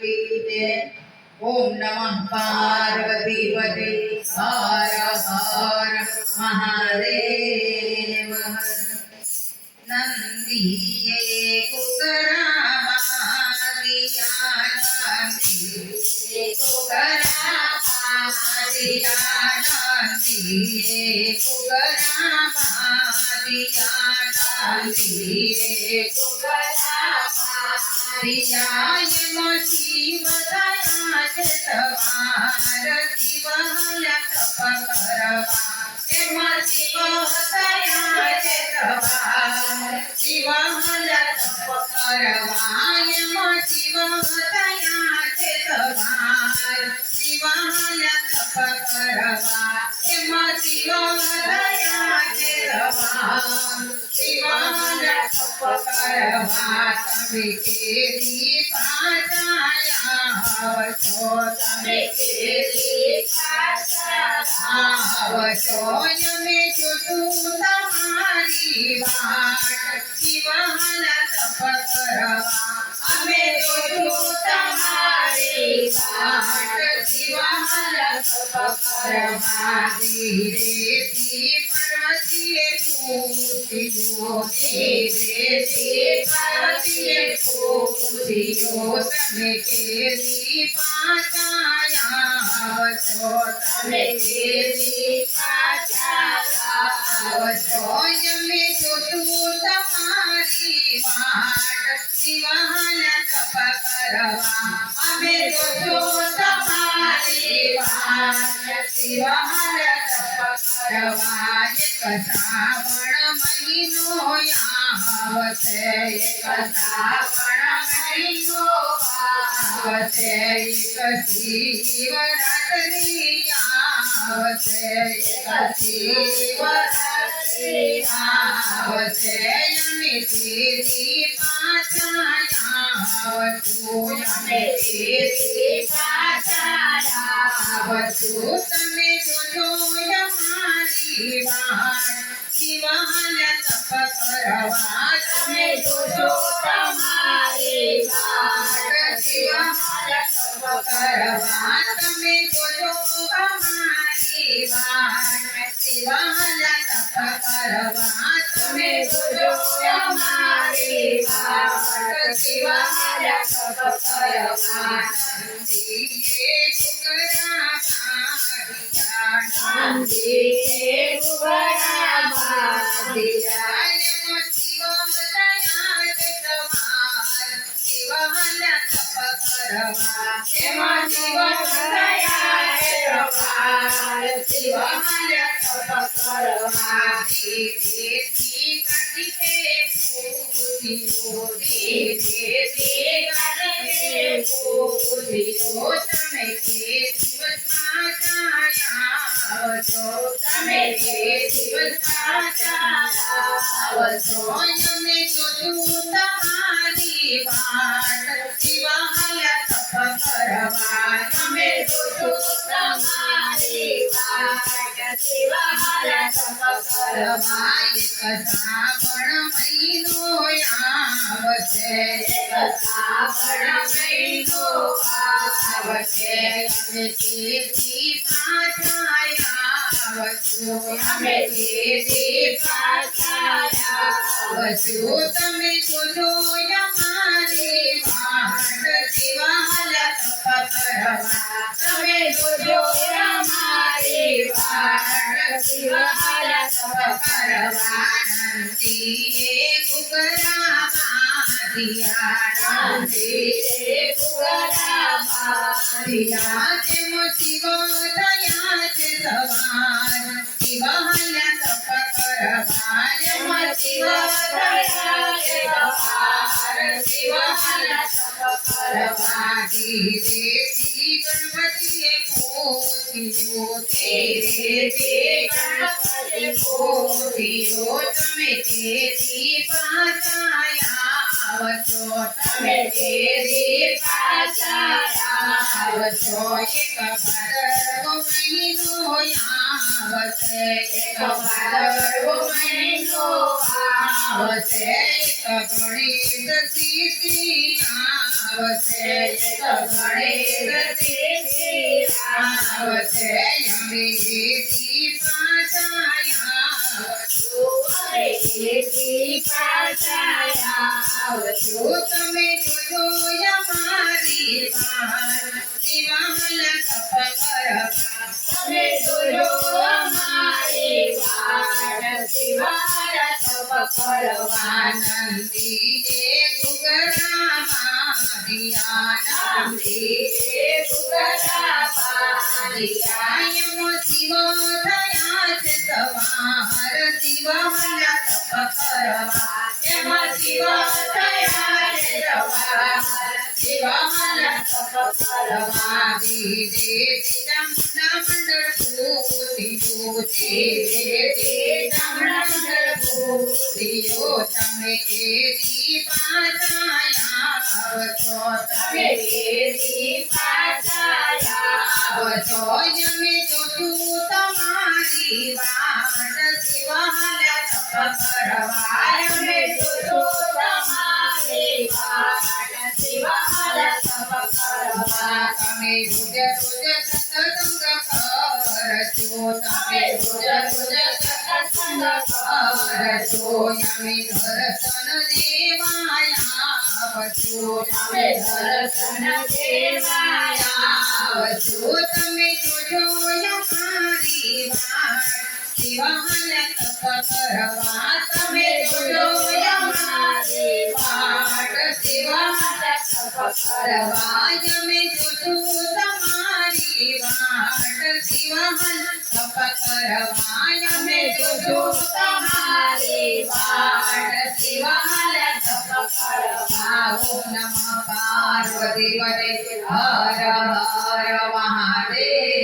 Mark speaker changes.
Speaker 1: की जय। ओम नमः पार्वती पते हर हर महादेव। नंदिये कुकरा बादिया नंदिये कुकरा बादिया नंदिये कुकरा बादिया नंदिये कुकरा बादिया शिव दया सवार शिवाय तप करवा शिव दया सवार शिवाय तप करवा शिव दया सवार शिवाय तप करवा शिव दया सवार शिवाय तप करवा तमे केरी पाचाया हवसो तमे केरी पाचाया हवसो यमे जुटू तमारी बाट शिवाय तप करवा अमे जुटू तमारी बाट शिवाय तप करवा धीरे पार्वतीये पूजियो धीरे पार्वतीये पूजियो तमे केरी पाचाया हवसो तमे केरी पाचाया हवसो यमे जुटू तमारी बाट शिवाय तप करवा अमे जुटू तमारी बाट शिवाय तप करवा श्रावण महीनो आवसे श्रावण महीनो आवसे शिवरात्रि आवसे शिवरात्रि आवसे यमे तेरी पाचाया आवसु यमे तेरी पाचाया आवसु तमे जोजो यमारी बाट शिवाय तप करवा तमे जोजो तमारी बाट शिवाय तप करवा तमे जोजो हमारी बाट शिवाय तप करवा तमे जोजो हमारी बाट शिवाय तप करवा नंदिये कुकरा बादिया नंदिये कुकरा बादिया शिव दया सवार शिवाय तप करवा शिव दया सवार शिवाय तप करवा धीरे करके पूजियो धीरे करके पूजियो तमे के शिव पाचाया हवसो तमे के शिव पाचाया हवसो यमे जुटू तमारी बाट शिवाय तप करवा यमे जुटू तमारी बाट शिवाय तप करवा श्रावण महीनो आवसे श्रावण महीनो आवसे यमे तेरी पाचाया हवसु यमे तेरी पाचाया हवसु तमे जोजो यमारी बाट शिवाय तप करवा तमे जोजो यमारी बाट शिवाय तप करवा नंदिये कुकरा बादिया नंदिये कुकरा बादिया जमो शिव दया सवार शिवाय तप करवा यम शिव दया सवार शिवाय तप करवा धीरे गणपतिये पूजियो धीरे गणपति पूजियो तमे तेरी पाचाया हवसो तमे तेरी पाचाया हवसो एक भादरवो महीनो आवसे एक भादरवो महीनो आवसे एक गणेश तिथि આવશે તો ગણેશજી આવશે અમે જેથી પાછા આવજો તમે જોજો અમારી વાત શિવાલ તપ કરવા
Speaker 2: તમે જોજો અમારી વાટ શિવાય તપ કરવા
Speaker 1: આનંદીએ ગુગરા મારિયા
Speaker 2: નંદીએ ગુગરા પારિયા
Speaker 1: કાયમ શિવો થયા છે સવાર શિવાલ તપ કરવા
Speaker 2: એમાં શિવ થયા છે સવાર શિવાલ તપ કરવા
Speaker 1: સીતા મંડળ પૂતિયો તમે કેરી પાછા આવજો
Speaker 2: તમે કેરી પાછા
Speaker 1: આવજો અમે જોશું તમારી વાટ શિવાલ તપ કરવા
Speaker 2: અમે જોજો તમારી વાટ શિવાલ તપ કરવા
Speaker 1: તમે રોજ સત્સંગ કરજો તમે રોજ
Speaker 2: સત્સંગ
Speaker 1: કરજો અમે દર્શન દેવાયા આવજો
Speaker 2: અમે દર્શન દેવાયા
Speaker 1: આવજો તમે જોજો અમારી વાટ શિવાલ તપ કરવા
Speaker 2: તમે જોજો અમારી વાટ શિવાલ તપ કરવા
Speaker 1: અમે જોશું તમારી વાટ શિવાલ તપ કરવા
Speaker 2: અમે જોજો તમારી વાટ શિવાલ તપ કરવા
Speaker 1: ઓમ નમઃ પાર્વતી પતે હર હર મહાદેવ